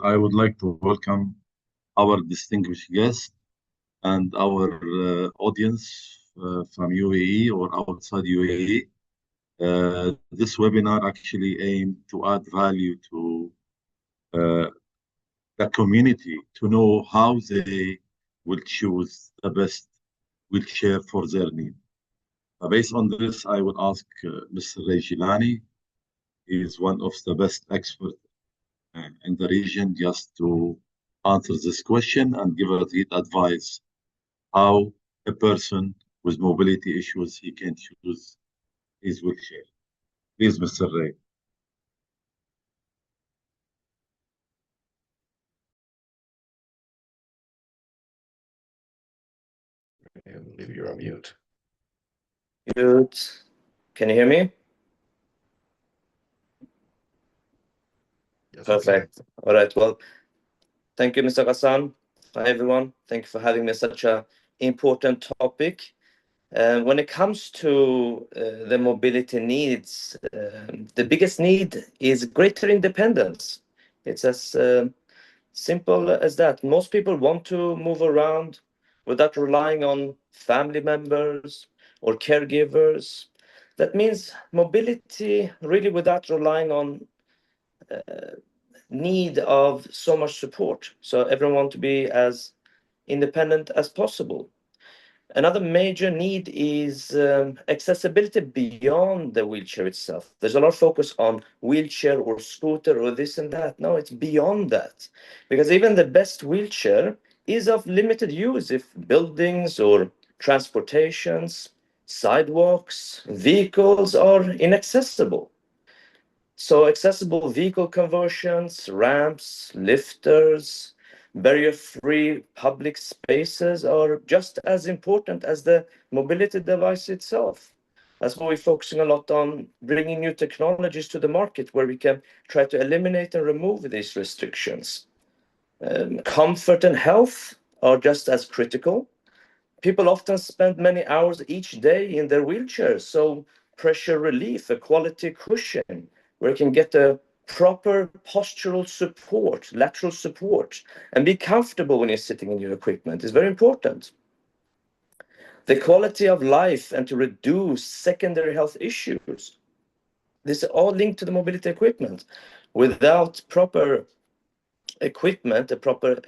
I would like to welcome our distinguished guest and our audience from UAE or outside UAE. This webinar actually aimed to add value to uh, the community to know how they will choose the best wheelchair for their need. Based on this, I would ask Mr. Gilani. He is one of the best experts in the region just to answer this question and give us his advice how a person with mobility issues he can choose his wheelchair. Please, Mr. Ray. I believe you're on mute. Mute. Can you hear me? Yes, Perfect. All right. Well, thank you, Mr. Ghassan. Hi, everyone. Thank you for having me such an important topic. When it comes to the mobility needs, the biggest need is greater independence. It's as simple as that. Most people want to move around without relying on family members or caregivers. That means mobility really without relying on need of so much support. So everyone wants to be as independent as possible. Another major need is accessibility beyond the wheelchair itself. There's a lot of focus on wheelchair or scooter or this and that. No, it's beyond that. Because even the best wheelchair is of limited use if buildings or transportations, sidewalks, vehicles are inaccessible. So accessible vehicle conversions, ramps, lifters, barrier-free public spaces are just as important as the mobility device itself. That's why we're focusing a lot on bringing new technologies to the market where we can try to eliminate and remove these restrictions. Comfort and health are just as critical. People often spend many hours each day in their wheelchairs, so pressure relief, a quality cushion, where you can get a proper postural support, lateral support, and be comfortable when you're sitting in your equipment is very important. The quality of life and to reduce secondary health issues. This is all linked to the mobility equipment. Without proper equipment, the proper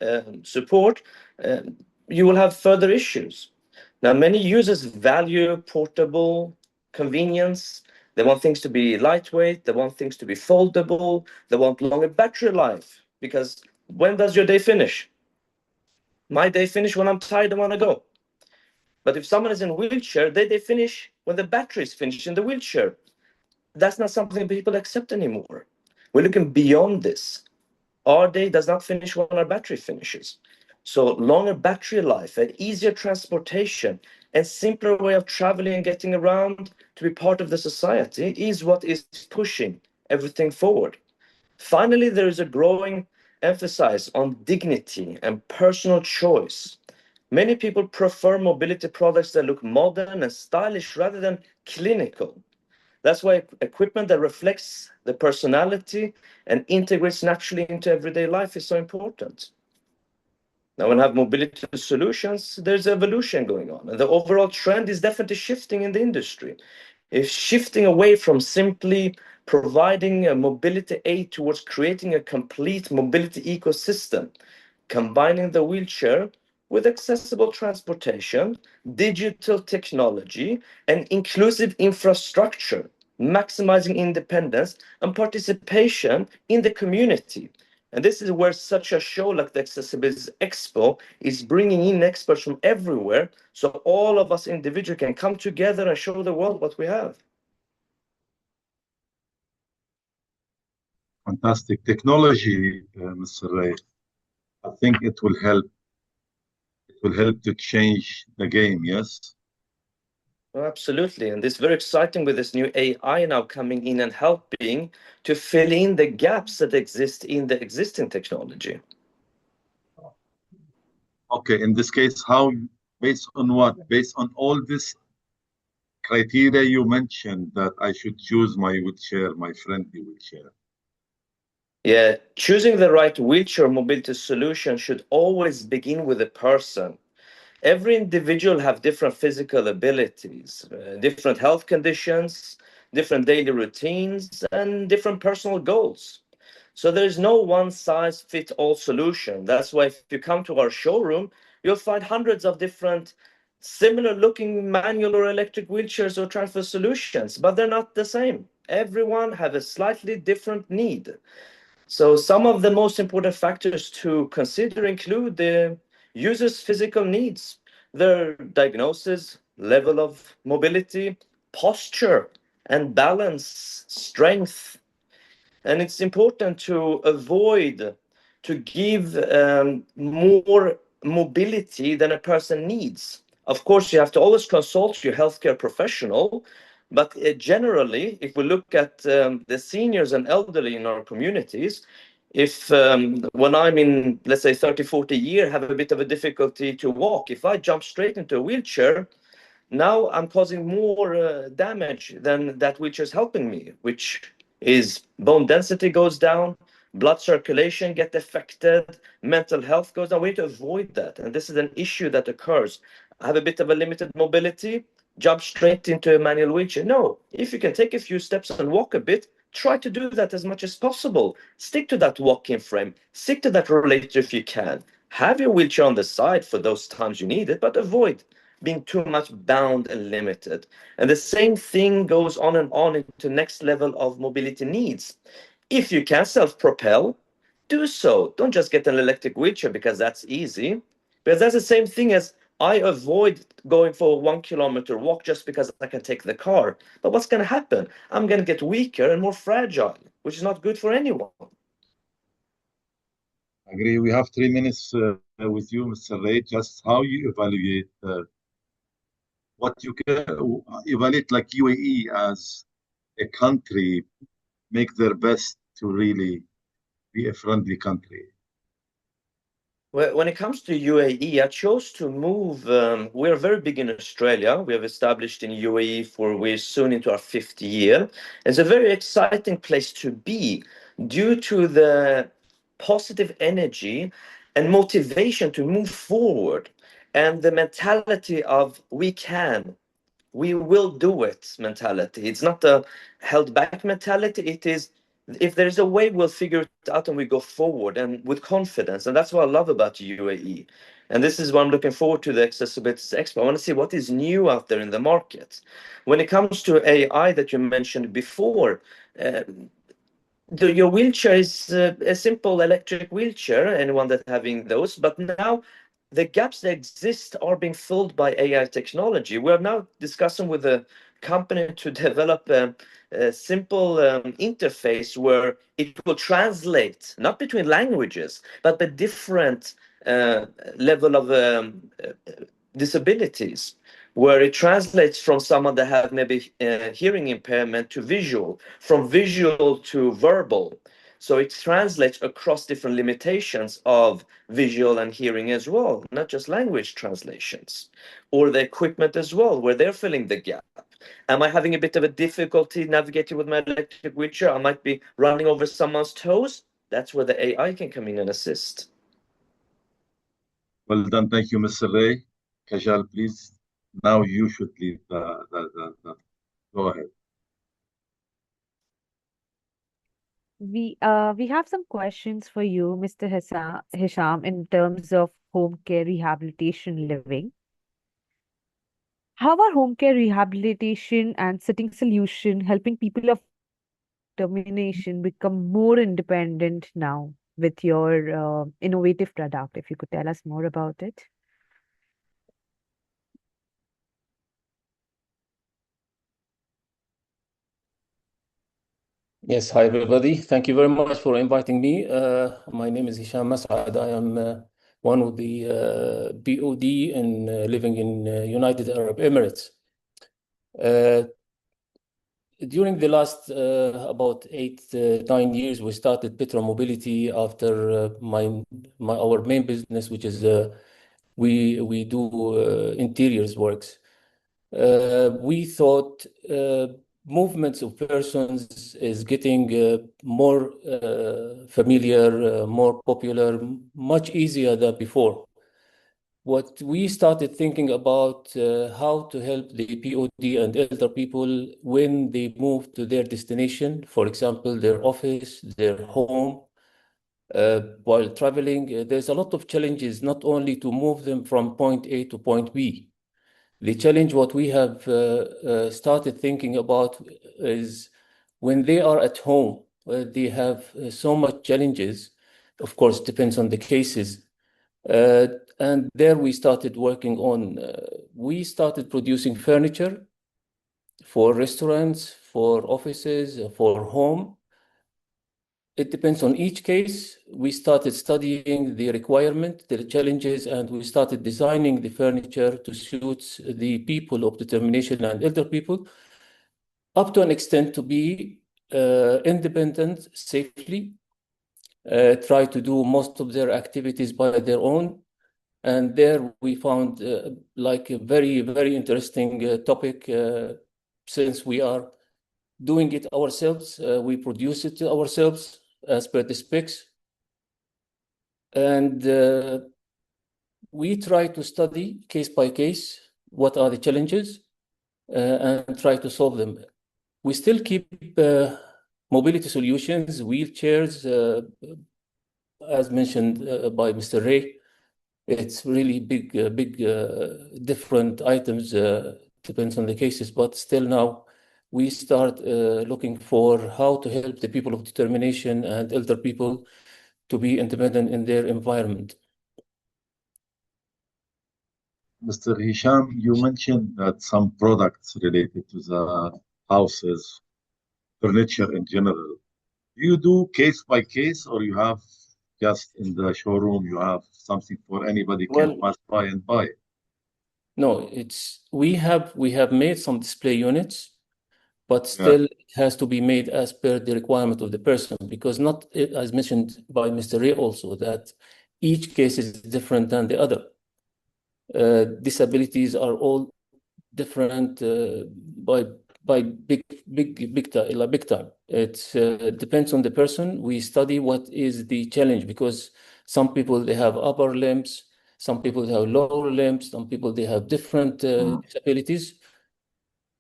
support, you will have further issues. Now, many users value portable convenience. They want things to be lightweight. They want things to be foldable. They want longer battery life. Because when does your day finish? My day finish when I'm tired and want to go. But if someone is in a wheelchair, they finish when the battery is finished in the wheelchair. That's not something people accept anymore. We're looking beyond this. Our day does not finish when our battery finishes. So longer battery life and easier transportation and simpler way of traveling and getting around to be part of the society is what is pushing everything forward. Finally, there is a growing emphasis on dignity and personal choice. Many people prefer mobility products that look modern and stylish rather than clinical. That's why equipment that reflects the personality and integrates naturally into everyday life is so important. Now, when we have mobility solutions, there's evolution going on. And the overall trend is definitely shifting in the industry. It's shifting away from simply providing a mobility aid towards creating a complete mobility ecosystem, combining the wheelchair with accessible transportation, digital technology, and inclusive infrastructure, maximizing independence and participation in the community. And this is where such a show like the AccessAbilities Expo is bringing in experts from everywhere, so all of us individually can come together and show the world what we have. Fantastic technology, Mr. Ray. I think it will help. It will help to change the game. Yes. Oh, absolutely. And this is very exciting with this new AI now coming in and helping to fill in the gaps that exist in the existing technology. Okay. In this case, how? Based on what? Based on all this criteria you mentioned that I should choose my wheelchair, my friendly wheelchair. Yeah, choosing the right wheelchair mobility solution should always begin with the person. Every individual have different physical abilities, different health conditions, different daily routines, and different personal goals. So there's no one size fit all solution. That's why if you come to our showroom, you'll find hundreds of different similar looking manual or electric wheelchairs or transfer solutions, but they're not the same. Everyone have a slightly different need. So some of the most important factors to consider include the user's physical needs, their diagnosis, level of mobility, posture and balance, strength, and it's important to avoid to give more mobility than a person needs. Of course, you have to always consult your healthcare professional, but generally, if we look at the seniors and elderly in our communities, if when I'm in, let's say, 30, 40 year, have a bit of a difficulty to walk, if I jump straight into a wheelchair, now I'm causing more damage than that which is helping me, which is bone density goes down, blood circulation get affected, mental health goes down. We need to avoid that. And this is an issue that occurs. I have a bit of a limited mobility, jump straight into a manual wheelchair. No, if you can take a few steps and walk a bit, try to do that as much as possible. Stick to that walking frame, stick to that rollator if you can. Have your wheelchair on the side for those times you need it, but avoid being too much bound and limited. And the same thing goes on and on into next level of mobility needs. If you can self-propel, do so. Don't just get an electric wheelchair because that's easy. Because that's the same thing as I avoid going for a 1 kilometer walk just because I can take the car. But what's going to happen? I'm going to get weaker and more fragile, which is not good for anyone. Agree. We have 3 minutes with you, Mr. Ray. Just how you evaluate what you can evaluate like UAE as a country make their best to really be a friendly country. When it comes to UAE, I chose to move. We're very big in Australia. We have established in UAE we're soon into our 5th year. It's a very exciting place to be due to the positive energy and motivation to move forward and the mentality of we will do it mentality. It's not a held back mentality. It is, if there's a way, we'll figure it out and we go forward and with confidence. And that's what I love about UAE. And this is why I'm looking forward to the Accessibilities Expo. I want to see what is new out there in the market. When it comes to AI that you mentioned before, uh, your wheelchair is a simple electric wheelchair, anyone that having those, but now the gaps that exist are being filled by AI technology. We are now discussing with a company to develop a simple interface where it will translate, not between languages, but the different level of disabilities, where it translates from someone that have maybe hearing impairment to visual, from visual to verbal. So it translates across different limitations of visual and hearing as well, not just language translations, or the equipment as well, where they're filling the gap. Am I having a bit of a difficulty navigating with my electric wheelchair? I might be running over someone's toes. That's where the AI can come in and assist. Well done. Thank you, Mr. Ray. Kajal, please. Now you should lead the. Go ahead. We have some questions for you, Mr. Hisham, in terms of home care rehabilitation living. How are home care rehabilitation and sitting solution helping people of determination become more independent now with your innovative product? If you could tell us more about it. Yes, hi everybody. Thank you very much for inviting me. My name is Hisham Mas'ad. I am one of the BOD and living in United Arab Emirates. During the last about 8, 9 years, we started Petra Mobility after our main business, which is we do interiors works. We thought movements of persons is getting more familiar, more popular, much easier than before. What we started thinking about how to help the POD and elder people when they move to their destination, for example, their office, their home, while traveling. There's a lot of challenges, not only to move them from point A to point B. The challenge, what we have started thinking about is when they are at home, they have so much challenges. Of course, depends on the cases. And there we started working on, we started producing furniture for restaurants, for offices, for home. It depends on each case. We started studying the requirement, the challenges, and we started designing the furniture to suit the people of determination and elder people, up to an extent to be independent safely, try to do most of their activities by their own. And there we found like a very, very interesting topic, since we are doing it ourselves, we produce it ourselves as per the specs. And we try to study case by case what are the challenges and try to solve them. We still keep mobility solutions, wheelchairs, as mentioned by Mr. Ray. It's really big, different items, depends on the cases, but still now we start looking for how to help the people of determination and elder people to be independent in their environment. Mr. Hisham, you mentioned that some products related to the houses, furniture in general. Do you do case by case, or you have just in the showroom, you have something for anybody can pass by and buy? No, we have made some display units, but still it has to be made as per the requirement of the person, because not, as mentioned by Mr. Ray also, that each case is different than the other. Disabilities are all different by big time. It depends on the person. We study what is the challenge, because some people they have upper limbs, some people they have lower limbs, some people they have different disabilities.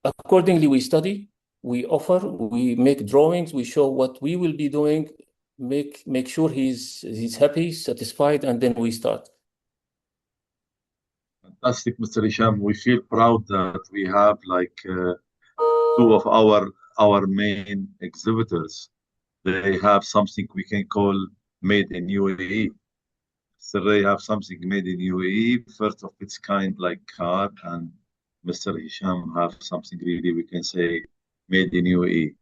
Accordingly, we study, we offer, we make drawings, we show what we will be doing, make sure he's happy, satisfied, and then we start. Fantastic, Mr. Hisham. We feel proud that we have like two of our main exhibitors. They have something we can call made in UAE. So they have something made in UAE, first of its kind, like car, and Mr. Hisham have something really we can say made in UAE.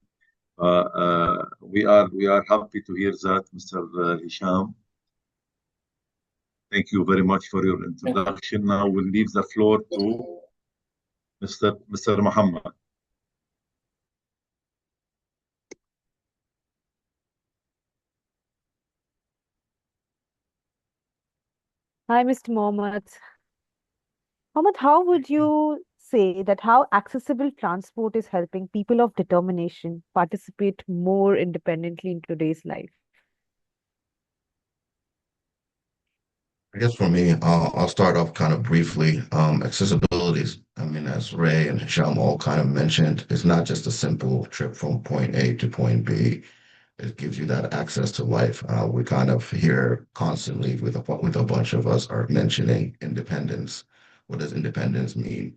We are happy to hear that, Mr. Hisham. Thank you very much for your introduction. Now we'll leave the floor to Mr. Muhammad. Hi, Mr. Mohammed. Mohammed, how would you say that how accessible transport is helping people of determination participate more independently in today's life? I guess for me, I'll start off kind of briefly. Accessibilities, I mean, as Ray and Hisham all kind of mentioned, it's not just a simple trip from point A to point B. It gives you that access to life. We kind of hear constantly with a bunch of us are mentioning independence. What does independence mean?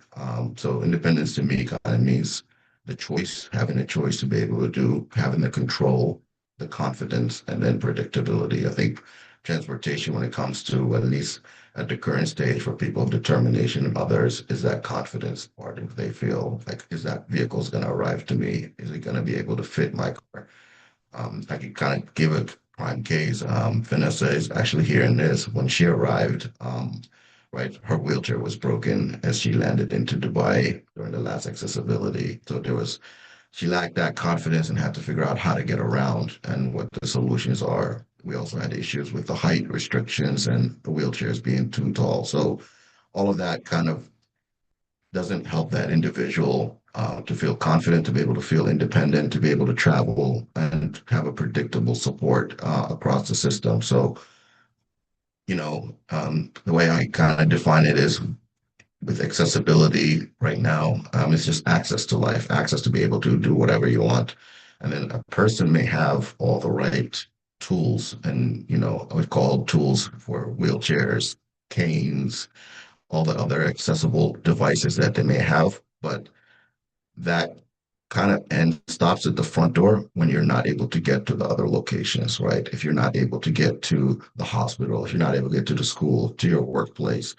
So independence to me kind of means the choice, having a choice to be able to do, having the control, the confidence, and then predictability. I think transportation, when it comes to, at least at the current stage for people of determination and others, is that confidence part. If they feel like, is that vehicle's going to arrive to me? Is it going to be able to fit my car? I can kind of give a prime case. Vanessa is actually hearing this. When she arrived, right, her wheelchair was broken as she landed into Dubai during the last accessibility. So she lacked that confidence and had to figure out how to get around and what the solutions are. We also had issues with the height restrictions and the wheelchairs being too tall. So all of that kind of doesn't help that individual to feel confident, to be able to feel independent, to be able to travel and have a predictable support across the system. So, the way I kind of define it is with accessibility right now, it's just access to life, access to be able to do whatever you want. And then a person may have all the right tools and, I would call tools for wheelchairs, canes, all the other accessible devices that they may have, but that kind of end stops at the front door when you're not able to get to the other locations, right? If you're not able to get to the hospital, if you're not able to get to the school, to your workplace,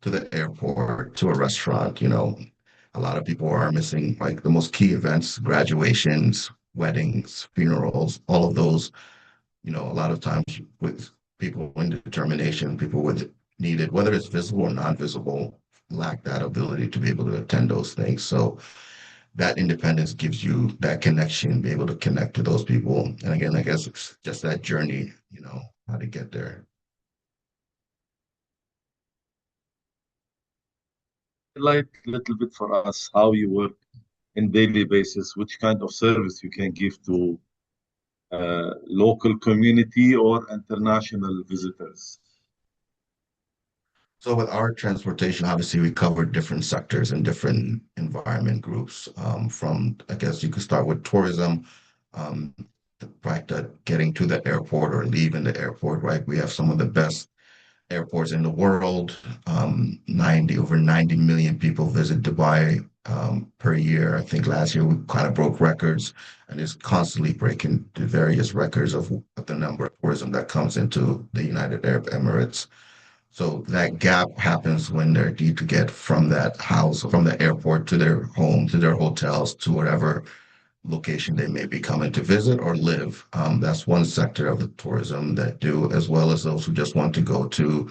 to the airport, to a restaurant, a lot of people are missing like the most key events, graduations, weddings, funerals, all of those, a lot of times with people in determination, people with needed, whether it's visible or non-visible, lack that ability to be able to attend those things. So that independence gives you that connection, be able to connect to those people. And again, I guess it's just that journey, how to get there. Highlight a little bit for us how you work in daily basis, which kind of service you can give to local community or international visitors. So with our transportation, obviously we cover different sectors and different environment groups. From, I guess you could start with tourism, the fact that getting to the airport or leaving the airport, right? We have some of the best airports in the world. Over 90 million people visit Dubai per year. I think last year we kind of broke records and is constantly breaking the various records of the number of tourism that comes into the United Arab Emirates. So that gap happens when they need to get from that house, from the airport to their home, to their hotels, to whatever location they may be coming to visit or live. That's one sector of the tourism that do, as well as those who just want to go to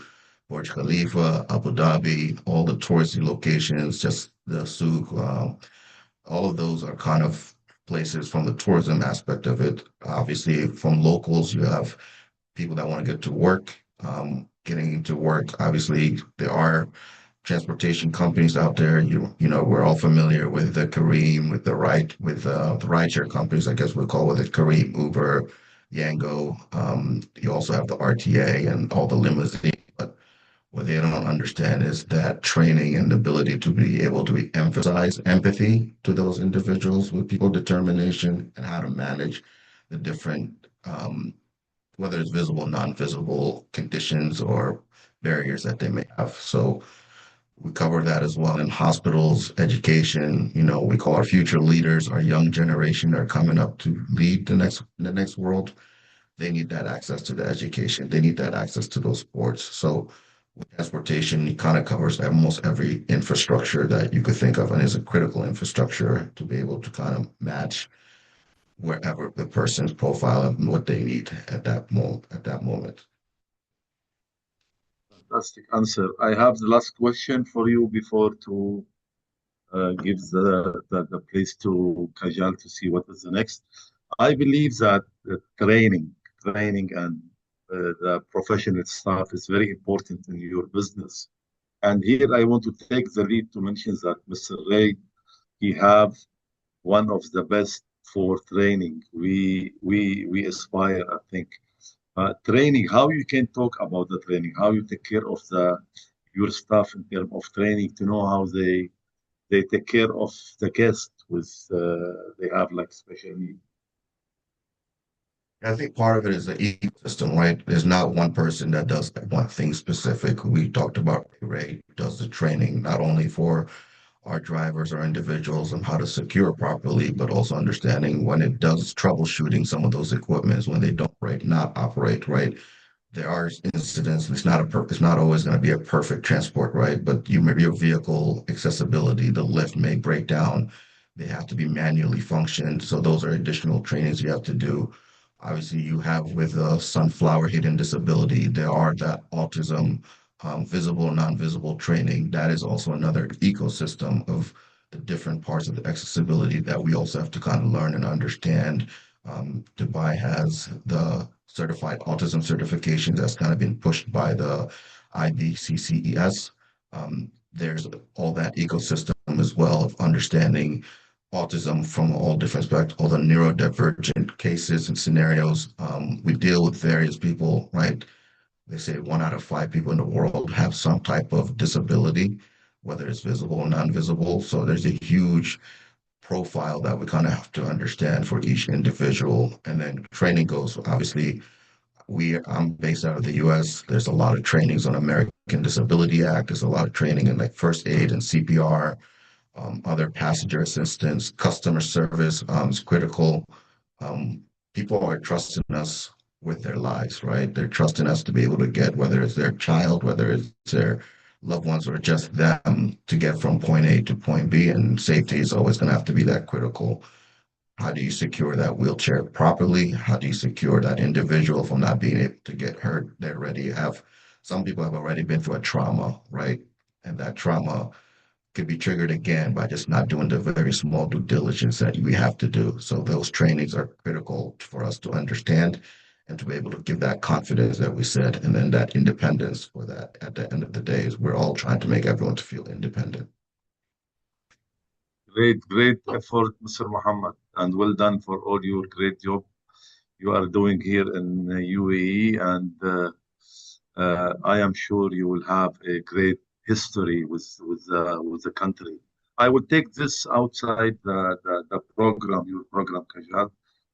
Burj Khalifa, Abu Dhabi, all the touristy locations, just the souk. All of those are kind of places from the tourism aspect of it. Obviously, from locals, you have people that want to get to work. Getting to work, obviously, there are transportation companies out there. We're all familiar with the Careem, with the rideshare companies. I guess we call it Careem, Uber, Yango. You also have the RTA and all the limousine. But what they don't understand is that training and the ability to be able to emphasize empathy to those individuals with people determination and how to manage the different whether it's visible, non-visible conditions or barriers that they may have. So we cover that as well in hospitals, education. We call our future leaders, our young generation that are coming up to lead the next world. They need that access to the education. They need that access to those sports. So with transportation, it kind of covers almost every infrastructure that you could think of, and is a critical infrastructure to be able to kind of match wherever the person's profile and what they need at that moment. Fantastic answer. I have the last question for you before to give the place to Kajal to see what is the next. I believe that training and the professional staff is very important in your business. And here I want to take the lead to mention that Mr. Ray, he have one of the best for training. We aspire, I think, training. How you can talk about the training? How you take care of your staff in terms of training to know how they take care of the guest with they have like special needs. I think part of it is the ecosystem, right? There's not one person that does one thing specific. We talked about Ray does the training not only for our drivers or individuals on how to secure properly, but also understanding when it does troubleshooting some of those equipments when they don't not operate right. There are incidents. It's not always going to be a perfect transport, right? But your vehicle accessibility, the lift may break down. They have to be manually functioned. So those are additional trainings you have to do. Obviously, you have with sunflower hidden disability, there are that autism, visible, non-visible training. That is also another ecosystem of the different parts of the accessibility that we also have to kind of learn and understand. Dubai has the certified autism certification that's kind of been pushed by the IBCCES. There's all that ecosystem as well of understanding autism from all different spectrums, all the neurodivergent cases and scenarios. We deal with various people, right? They say 1 out of 5 people in the world have some type of disability, whether it's visible or non-visible. So there's a huge profile that we kind of have to understand for each individual. And then training goes, obviously, I'm based out of the US. There's a lot of trainings on American Disability Act. There's a lot of training in like first aid and CPR, other passenger assistance, customer service is critical. Um, People are trusting us with their lives, right? They're trusting us to be able to get, whether it's their child, whether it's their loved ones, or just them to get from point A to point B. And safety is always going to have to be that critical. How do you secure that wheelchair properly? How do you secure that individual from not being able to get hurt? Some people have already been through a trauma, right? And that trauma could be triggered again by just not doing the very small due diligence that we have to do. So those trainings are critical for us to understand and to be able to give that confidence that we said, and then that independence for that at the end of the day is we're all trying to make everyone to feel independent. Great effort, Mr. Muhammad, and well done for all your great job you are doing here in UAE. And I am sure you will have a great history with the country. I will take this outside the program, your program, Kajal.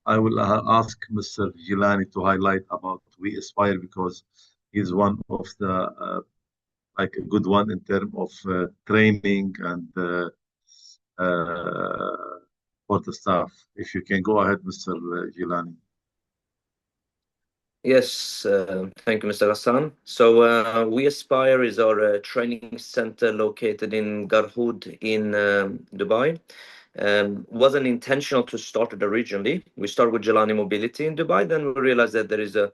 I will ask Mr. Gilani to highlight about We Aspire, because he's one of the like a good one in terms of training and for the staff. If you can go ahead, Mr. Gilani. Yes, thank you, Mr. Hassan. So We Aspire is our training center located in Garhoud in Dubai. Wasn't intentional to start it originally. We started with Gilani Mobility in Dubai, then we realized that there is a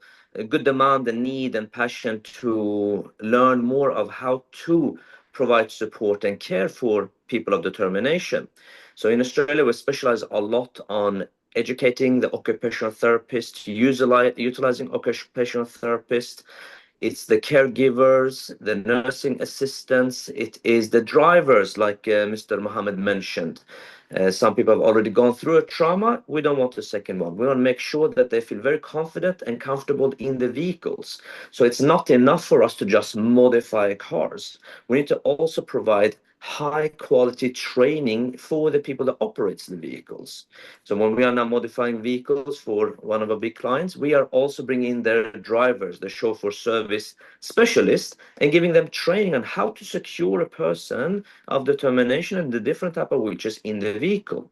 good demand and need and passion to learn more of how to provide support and care for people of determination. So in Australia, we specialize a lot on educating the occupational therapist, utilizing occupational therapists. It's the caregivers, the nursing assistants, it is the drivers, like Mr. Mohammed mentioned. Some people have already gone through a trauma. We don't want a second one. We want to make sure that they feel very confident and comfortable in the vehicles. So it's not enough for us to just modify cars. We need to also provide high quality training for the people that operates the vehicles. So when we are now modifying vehicles for one of our big clients, we are also bringing in their drivers, the chauffeur service specialists, and giving them training on how to secure a person of determination and the different type of wheelchairs in the vehicle.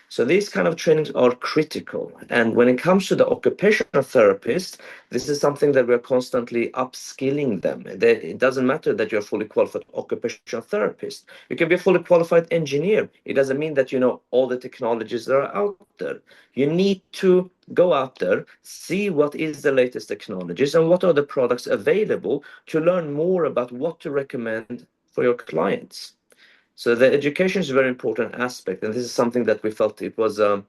So these kind of trainings are critical. And when it comes to the occupational therapist, this is something that we're constantly upskilling them. It doesn't matter that you're a fully qualified occupational therapist. You can be a fully qualified engineer. It doesn't mean that you know all the technologies that are out there. You need to go out there, see what is the latest technologies and what are the products available to learn more about what to recommend for your clients. So the education is a very important aspect, and this is something that we felt it was a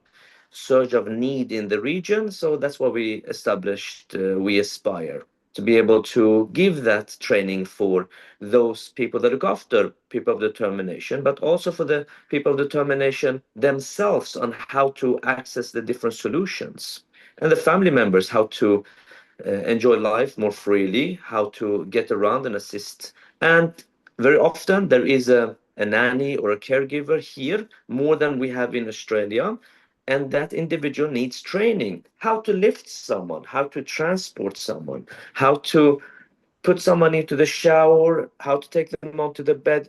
surge of need in the region. So that's why we established We Aspire, to be able to give that training for those people that look after people of determination, but also for the people of determination themselves on how to access the different solutions, and the family members how to enjoy life more freely, how to get around and assist. And very often there is a nanny or a caregiver here more than we have in Australia. And that individual needs training, how to lift someone, how to transport someone, how to put someone into the shower, how to take them onto the bed.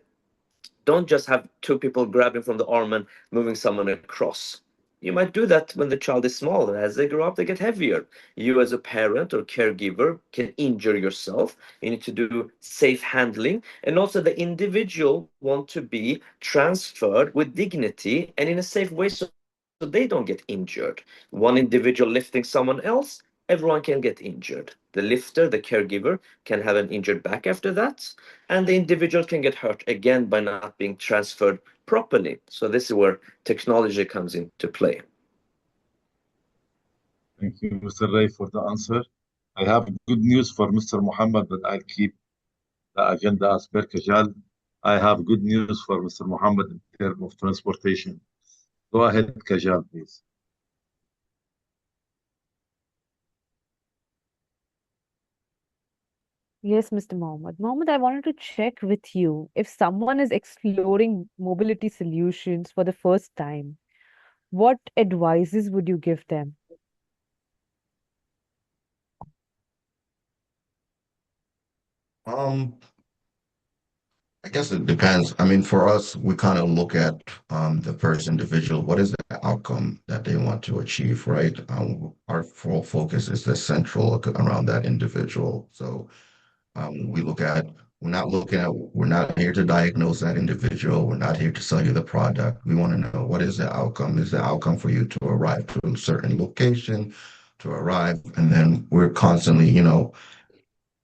Don't just have two people grabbing from the arm and moving someone across. You might do that when the child is small, and as they grow up, they get heavier. You, as a parent or caregiver, can injure yourself. You need to do safe handling. And also, the individual want to be transferred with dignity and in a safe way so they don't get injured. One individual lifting someone else, everyone can get injured. The lifter, the caregiver, can have an injured back after that, and the individual can get hurt again by not being transferred properly. So this is where technology comes into play. Thank you, Mr. Ray, for the answer. I have good news for Mr. Muhammad, but I'll keep the agenda as per Kajal. I have good news for Mr. Muhammad in terms of transportation. Go ahead, Kajal, please. Yes, Mr. Mohammed. Mohammed, I wanted to check with you if someone is exploring mobility solutions for the first time, what advices would you give them? Um, I guess it depends. I mean, for us, we kind of look at the first individual. What is the outcome that they want to achieve, right? Our full focus is the central around that individual. So we look at, we're not here to diagnose that individual. We're not here to sell you the product. We want to know what is the outcome? Is the outcome for you to arrive to a certain location, to arrive? And then we're constantly,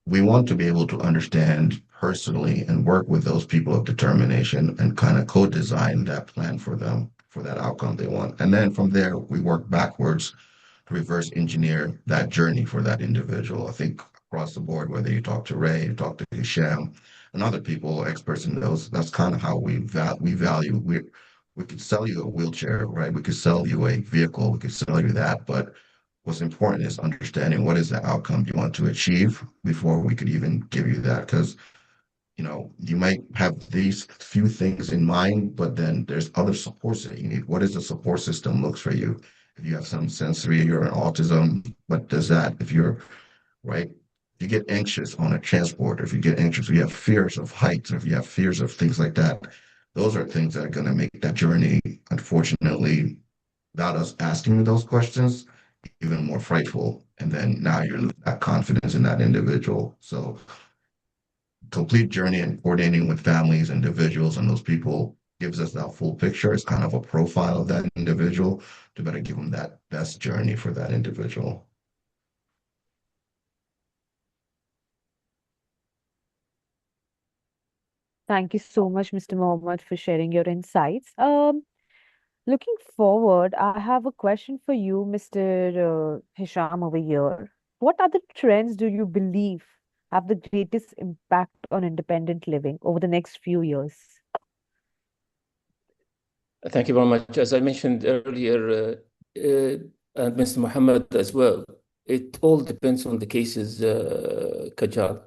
we want to be able to understand personally and work with those people of determination and kind of co-design that plan for them for that outcome they want. And then from there, we work backwards to reverse engineer that journey for that individual. I think across the board, whether you talk to Ray, you talk to Hisham, and other people, experts in those, that's kind of how we value. We could sell you a wheelchair, right? We could sell you a vehicle, we could sell you that, but what's important is understanding what is the outcome you want to achieve before we could even give you that. Because, you might have these few things in mind, but then there's other supports that you need. What is the support system looks for you? If you have some sensory, you're an autism, what does that, if you're, right? If you get anxious on a transport, or if you get anxious, if you have fears of heights, or if you have fears of things like that, those are things that are going to make that journey, unfortunately, without us asking you those questions, even more frightful. And then now you're losing that confidence in that individual. So complete journey and coordinating with families, individuals, and those people gives us that full picture. It's kind of a profile of that individual to better give them that best journey for that individual. Thank you so much, Mr. Mohammed, for sharing your insights. Looking forward, I have a question for you, Mr. Hisham over here. What other trends do you believe have the greatest impact on independent living over the next few years? Thank you very much. As I mentioned earlier, and Mr. Mohammed as well, it all depends on the cases, Kajal.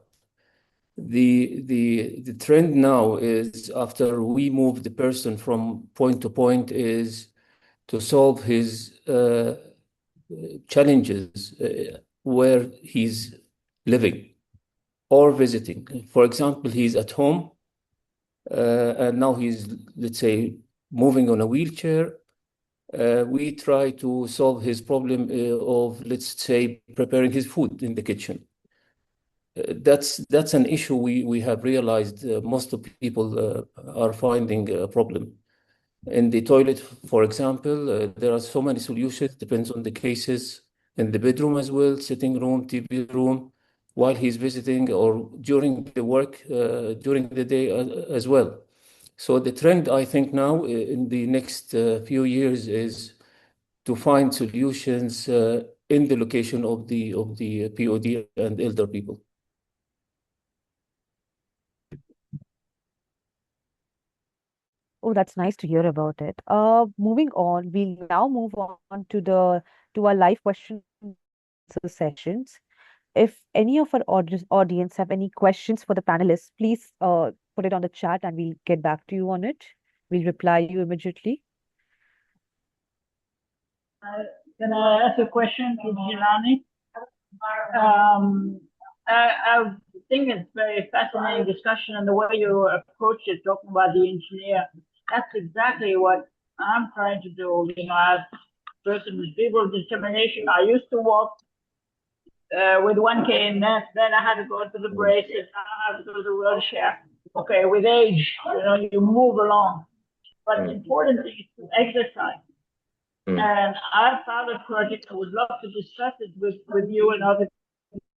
The trend now is after we move the person from point to point is to solve his challenges where he's living or visiting. For example, he's at home and now he's, let's say, moving on a wheelchair. We try to solve his problem of, let's say, preparing his food in the kitchen. That's an issue we have realized most of people are finding a problem. In the toilet, for example, there are so many solutions, depends on the cases. In the bedroom as well, sitting room, TV room, while he's visiting or during the work, during the day as well. So the trend, I think now in the next few years is to find solutions in the location of the POD and elder people. Oh, that's nice to hear about it. Moving on, we'll now move on to our live question and answer sessions. If any of our audience have any questions for the panelists, please put it on the chat and we'll get back to you on it. We'll reply you immediately. Can I ask a question to Gilani? I think it's very fascinating discussion and the way you approach it, talking about the engineer. That's exactly what I'm trying to do. As a person with people determination, I used to walk with 1K in then I had to go to the braces, I had to go to the wheelchair. Okay, with age, you move along. But the important thing is to exercise. And I found a project I would love to discuss it with you and other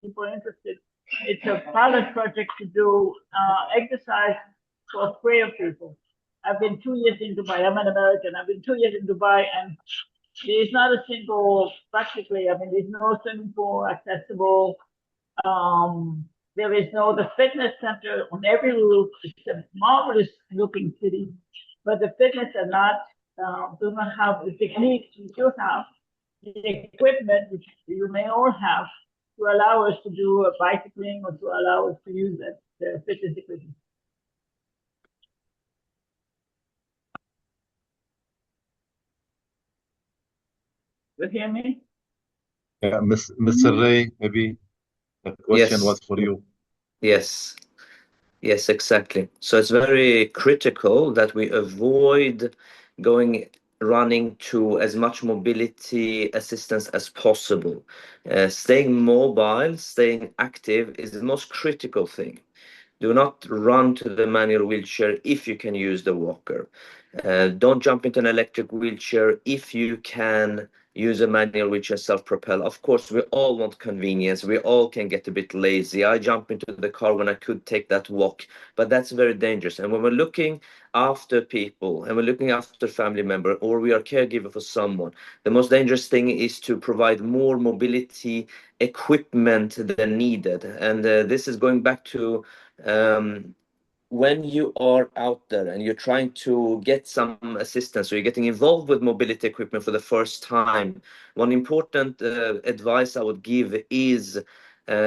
people interested. It's a pilot project to do exercise for prayer people. I've been 2 years in Dubai. I'm an American. I've been 2 years in Dubai, and there's not a single, practically, there's no swimming pool accessible. There is the fitness center on every roof. It's a marvelous looking city, but the fitness are not do not have the techniques which you have, the equipment which you may all have, to allow us to do bicycling or to allow us to use the fitness equipment. You hear me? Yeah, Mr. Ray, maybe the question was for you. Yes. Yes, exactly. So it's very critical that we avoid running to as much mobility assistance as possible. Staying mobile, staying active is the most critical thing. Do not run to the manual wheelchair if you can use the walker. Don't jump into an electric wheelchair if you can use a manual wheelchair self-propel. Of course, we all want convenience. We all can get a bit lazy. I jump into the car when I could take that walk, but that's very dangerous. And when we're looking after people and we're looking after family member or we are caregiver for someone, the most dangerous thing is to provide more mobility equipment than needed. And this is going back to when you are out there and you're trying to get some assistance or you're getting involved with mobility equipment for the first time, one important advice I would give is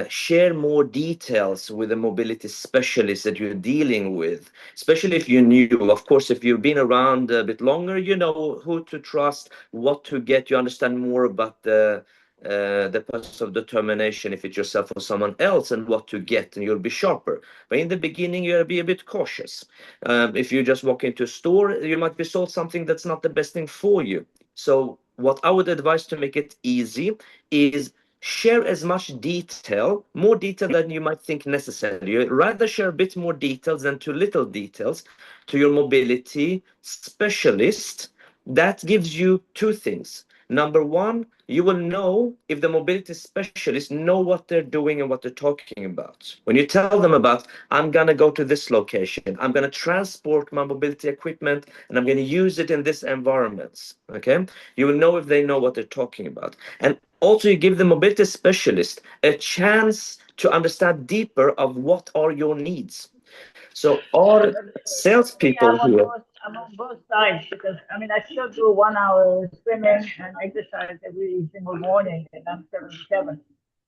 share more details with the mobility specialist that you're dealing with, especially if you're new. Of course, if you've been around a bit longer, you know who to trust, what to get, you understand more about the process of determination if it's yourself or someone else and what to get, and you'll be sharper. But in the beginning, you'll be a bit cautious. If you just walk into a store, you might be sold something that's not the best thing for you. So what I would advise to make it easy is share as much detail, more detail than you might think necessary. You'd rather share a bit more details than too little details to your mobility specialist. That gives you two things. Number one, you will know if the mobility specialists know what they're doing and what they're talking about. When you tell them about, I'm going to go to this location, I'm going to transport my mobility equipment, and I'm going to use it in this environment, okay? You will know if they know what they're talking about. And also you give the mobility specialist a chance to understand deeper of what are your needs. So our salespeople here. I'm on both sides because I still do 1 hour swimming and exercise every single morning, and I'm 77.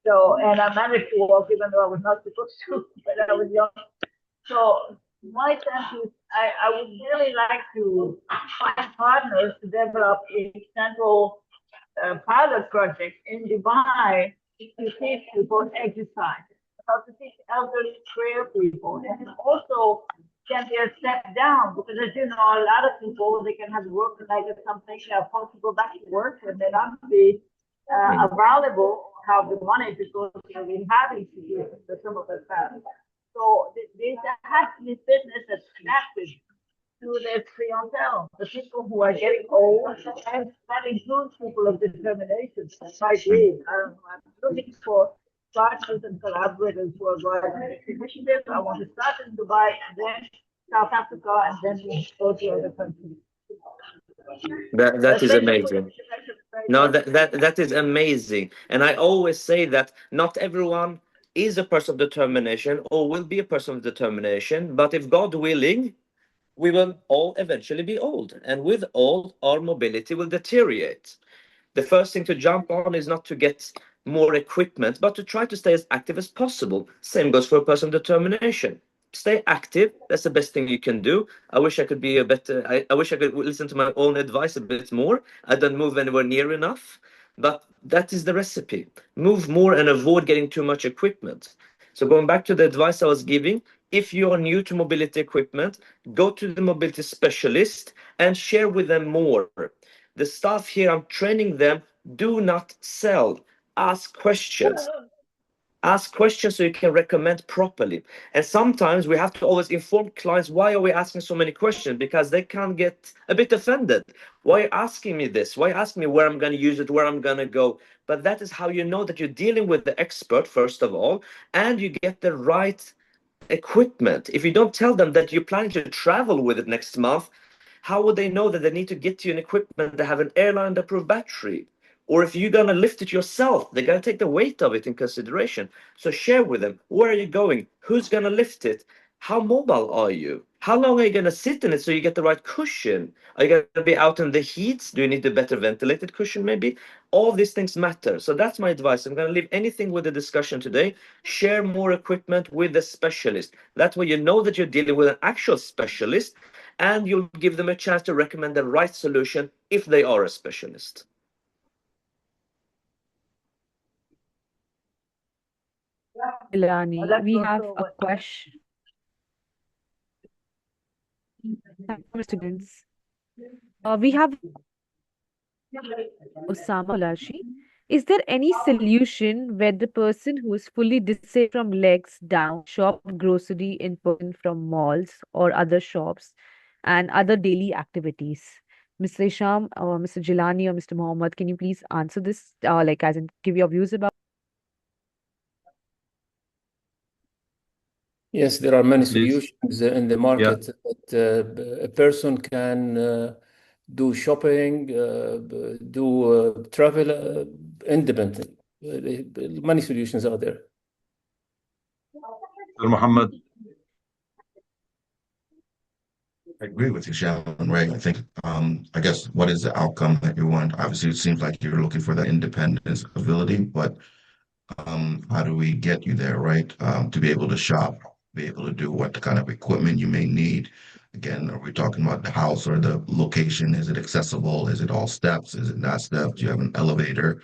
So, and I managed to walk even though I was not supposed to, but I was young. So, my sense is I would really like to find partners to develop a central pilot project in Dubai to teach people exercise, how to teach elderly care people, and also can be a step down because, as you know, a lot of people they can have work like something they are forced to go back to work and they not be available, have the money to go to the rehabbing situation for some of the families. So there has to be business that's connected to their clientele, the people who are getting old, and that includes people of determination. I agree. I'm looking for partners and collaborators who are going to make initiatives. I want to start in Dubai and then South Africa and then go to other countries. That is amazing. No, that is amazing. And I always say that not everyone is a person of determination or will be a person of determination, but if God willing, we will all eventually be old. And with old, our mobility will deteriorate. The first thing to jump on is not to get more equipment, but to try to stay as active as possible. Same goes for a person of determination. Stay active. That's the best thing you can do. I wish I could be a better, I wish I could listen to my own advice a bit more. I don't move anywhere near enough, but that is the recipe. Move more and avoid getting too much equipment. So going back to the advice I was giving, if you are new to mobility equipment, go to the mobility specialist and share with them more. The staff here, I'm training them, do not sell. Ask questions. Ask questions so you can recommend properly. And sometimes we have to always inform clients, why are we asking so many questions? Because they can get a bit offended. Why are you asking me this? Why ask me where I'm going to use it, where I'm going to go? But that is how you know that you're dealing with the expert, first of all, and you get the right equipment. If you don't tell them that you're planning to travel with it next month, how would they know that they need to get you an equipment that have an airline approved battery? Or if you're going to lift it yourself, they're going to take the weight of it in consideration. So share with them, where are you going? Who's going to lift it? How mobile are you? How long are you going to sit in it so you get the right cushion? Are you going to be out in the heat? Do you need a better ventilated cushion maybe? All these things matter. So that's my advice. I'm going to leave anything with the discussion today. Share more equipment with a specialist. That way you know that you're dealing with an actual specialist, and you'll give them a chance to recommend the right solution if they are a specialist. Gilani, That's we have also a what. question. Thank you, Mr. Gins. We have Osama Olashi. Is there any solution where the person who is fully disabled from legs down shop grocery in person from malls or other shops and other daily activities? Mr. Isham or Mr. Gilani or Mr. Mohammed, can you please answer this? Like, as in, give your views about. Yes, there are many Please. solutions in the market that a person can do shopping, do travel independently. Many solutions are there. Sir Muhammad. I agree with you, Shalom, right? I think, I guess, what is the outcome that you want? Obviously, it seems like you're looking for that independence ability, but how do we get you there, right? To be able to shop, be able to do what kind of equipment you may need. Again, are we talking about the house or the location? Is it accessible? Is it all steps? Is it not steps? Do you have an elevator?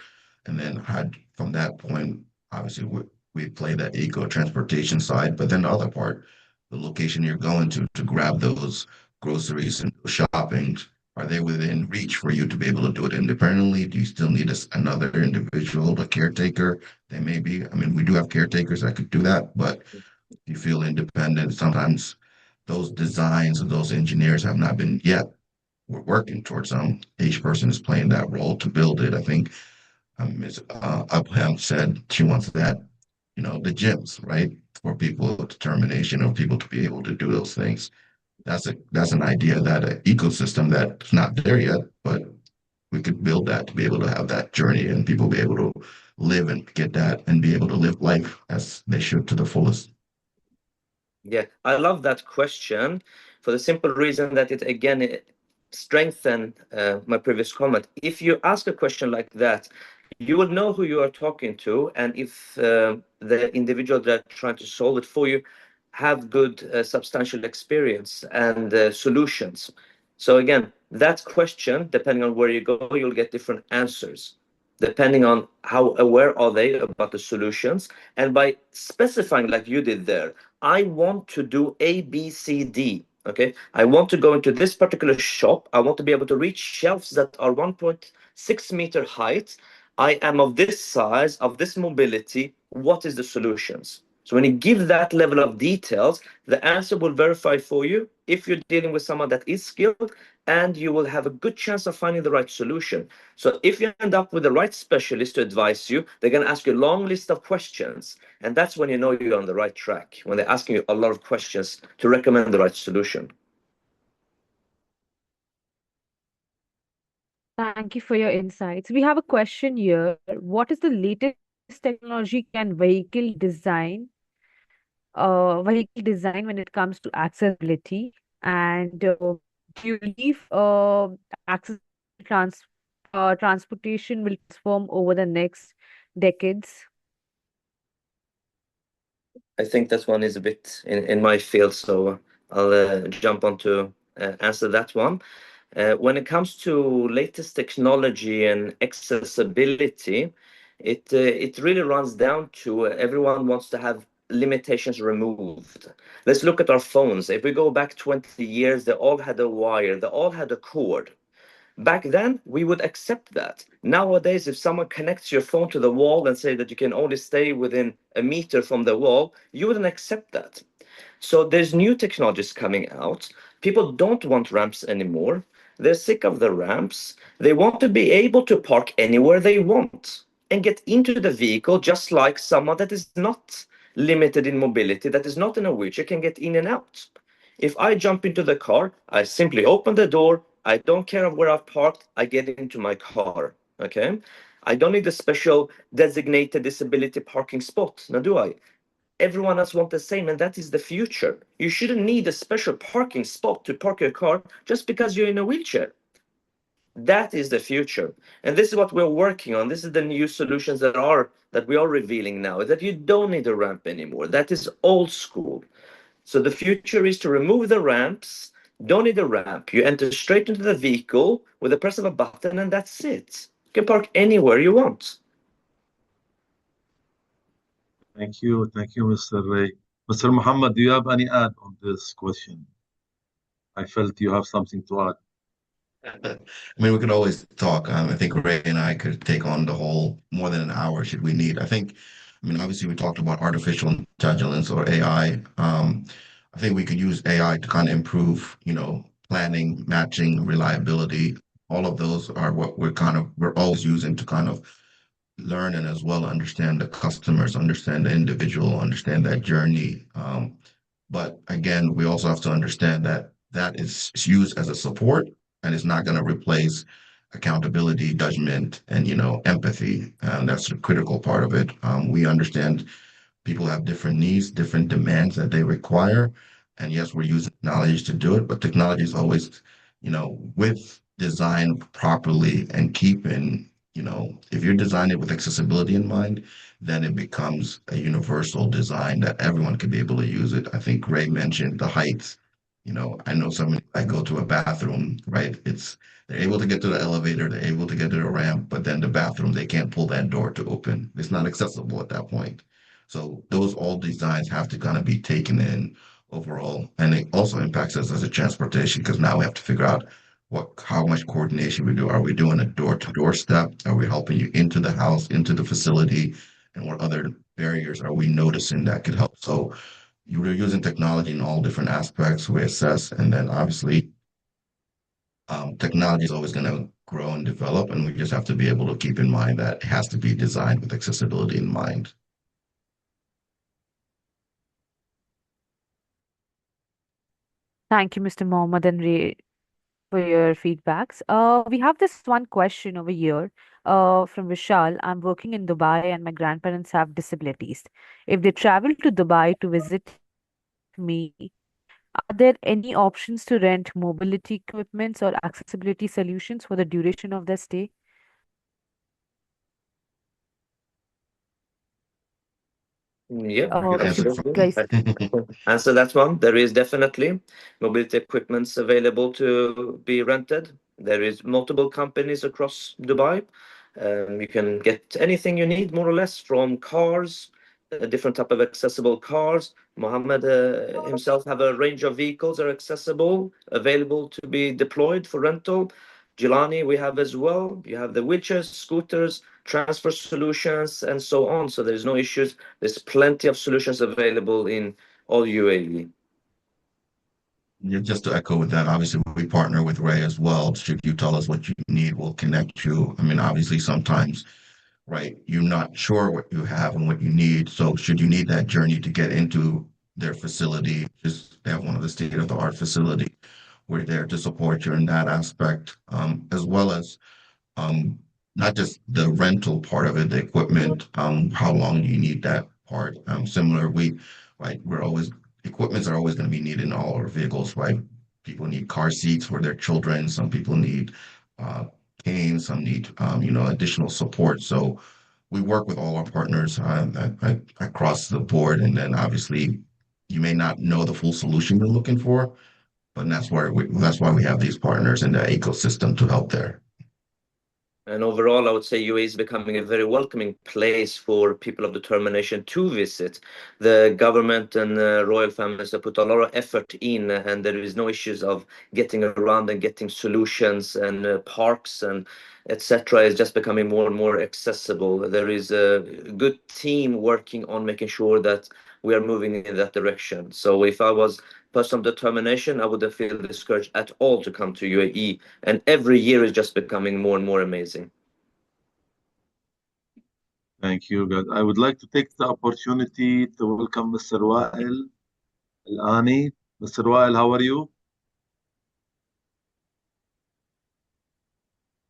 And then from that point, obviously, we play that eco transportation side, but then the other part, the location you're going to grab those groceries and shopping, are they within reach for you to be able to do it independently? Do you still need another individual, a caretaker? They may be. I mean, we do have caretakers that could do that, but if you feel independent, sometimes those designs of those engineers have not been yet. We're working towards them. Each person is playing that role to build it. I think Ms. Upham said she wants that, the gyms, right? For people with determination or people to be able to do those things. That's an idea that an ecosystem that's not there yet, but we could build that to be able to have that journey and people be able to live and get that and be able to live life as they should to the fullest. Yeah, I love that question for the simple reason that it strengthens my previous comment. If you ask a question like that, you will know who you are talking to, and if the individual that are trying to solve it for you have good substantial experience and solutions. So again, that question, depending on where you go, you'll get different answers depending on how aware are they about the solutions. And by specifying like you did there, I want to do A, B, C, D. Okay, I want to go into this particular shop. I want to be able to reach shelves that are 1.6 meter height. I am of this size, of this mobility. What is the solutions? So when you give that level of details, the answer will verify for you if you're dealing with someone that is skilled, and you will have a good chance of finding the right solution. So if you end up with the right specialist to advise you, they're going to ask you a long list of questions. And that's when you know you're on the right track, when they're asking you a lot of questions to recommend the right solution. Thank you for your insights. We have a question here. What is the latest technology can vehicle design when it comes to accessibility? And do you believe access trans transportation will transform over the next decades? I think that one is a bit in my field, so I'll jump on to answer that one. When it comes to latest technology and accessibility, it really runs down to everyone wants to have limitations removed. Let's look at our phones. If we go back 20 years, they all had a wire, they all had a cord. Back then, we would accept that. Nowadays, if someone connects your phone to the wall and say that you can only stay within a meter from the wall, you wouldn't accept that. So there's new technologies coming out. People don't want ramps anymore. They're sick of the ramps. They want to be able to park anywhere they want and get into the vehicle just like someone that is not limited in mobility, that is not in a wheelchair, can get in and out. If I jump into the car, I simply open the door. I don't care where I've parked. I get into my car. Okay. I don't need a special designated disability parking spot. Now, do I? everyone else wants the same, and that is the future. You shouldn't need a special parking spot to park your car just because you're in a wheelchair. That is the future, and this is what we're working on. This is the new solutions that we are revealing now, is that you don't need a ramp anymore. That is old school. So the future is to remove the ramps. Don't need a ramp. You enter straight into the vehicle with the press of a button, and that's it. You can park anywhere you want. Thank you, Mr. Ray. Mr. Muhammad, do you have any add on this question? I felt you have something to add. I mean, we could always talk. I think Ray and I could take on the whole more than an hour should we need. I mean, obviously we talked about artificial intelligence or AI. I think we could use AI to kind of improve, planning, matching, reliability. All of those are what we're always using to kind of learn and as well understand the customers, understand the individual, understand that journey. But again, we also have to understand that that is used as a support and it's not going to replace accountability, judgment, and empathy. And that's a critical part of it. We understand people have different needs, different demands that they require. And yes, we're using technologies to do it, but technology is always, with designed properly and keeping, if you're designing it with accessibility in mind, then it becomes a universal design that everyone can be able to use it. I think Ray mentioned the heights. I know somebody I go to a bathroom, right? They're able to get to the elevator, they're able to get to the ramp, but then the bathroom, they can't pull that door to open. It's not accessible at that point. So those all designs have to kind of be taken in overall. And it also impacts us as a transportation because now we have to figure out how much coordination we do. Are we doing a door-to-door step? Are we helping you into the house, into the facility? And what other barriers are we noticing that could help? So you're using technology in all different aspects. We assess, and then obviously technology is always going to grow and develop, and we just have to be able to keep in mind that it has to be designed with accessibility in mind. Thank you, Mr. Mohammed and Ray, for your feedbacks. We have this one question over here from Vishal. I'm working in Dubai and my grandparents have disabilities. If they travel to Dubai to visit me, are there any options to rent mobility equipments or accessibility solutions for the duration of their stay? Yeah, Good answer. absolutely. Guys, I can answer that one. There is definitely mobility equipments available to be rented. There is multiple companies across Dubai. You can get anything you need, more or less, from cars, different type of accessible cars. Mohammed himself have a range of vehicles that are accessible, available to be deployed for rental. Gilani, we have as well. You have the wheelchairs, scooters, transfer solutions, and so on. So there's no issues. There's plenty of solutions available in all UAE. Yeah, just to echo with that, obviously we partner with Ray as well. Should you tell us what you need, we'll connect you. I mean, obviously sometimes, right, you're not sure what you have and what you need. So should you need that journey to get into their facility, just they have one of the state-of-the-art facility, we're there to support you in that aspect, as well as um, not just the rental part of it, the equipment, how long do you need that part? Similar, right, equipments are always going to be needed in all our vehicles, right? People need car seats for their children. Some people need uh, canes. Some need, additional support. So we work with all our partners across the board. And then obviously you may not know the full solution you're looking for, but that's why we have these partners in the ecosystem to help there. And overall, I would say UAE is becoming a very welcoming place for people of determination to visit. The government and royal families have put a lot of effort in, and there is no issues of getting around and getting solutions and parks and etc. is just becoming more and more accessible. There is a good team working on making sure that we are moving in that direction. So if I was person of determination, I wouldn't feel discouraged at all to come to UAE, and every year is just becoming more and more amazing. Thank you, guys. I would like to take the opportunity to welcome Mr. Wael Al-Ani. Mr. Wael, how are you?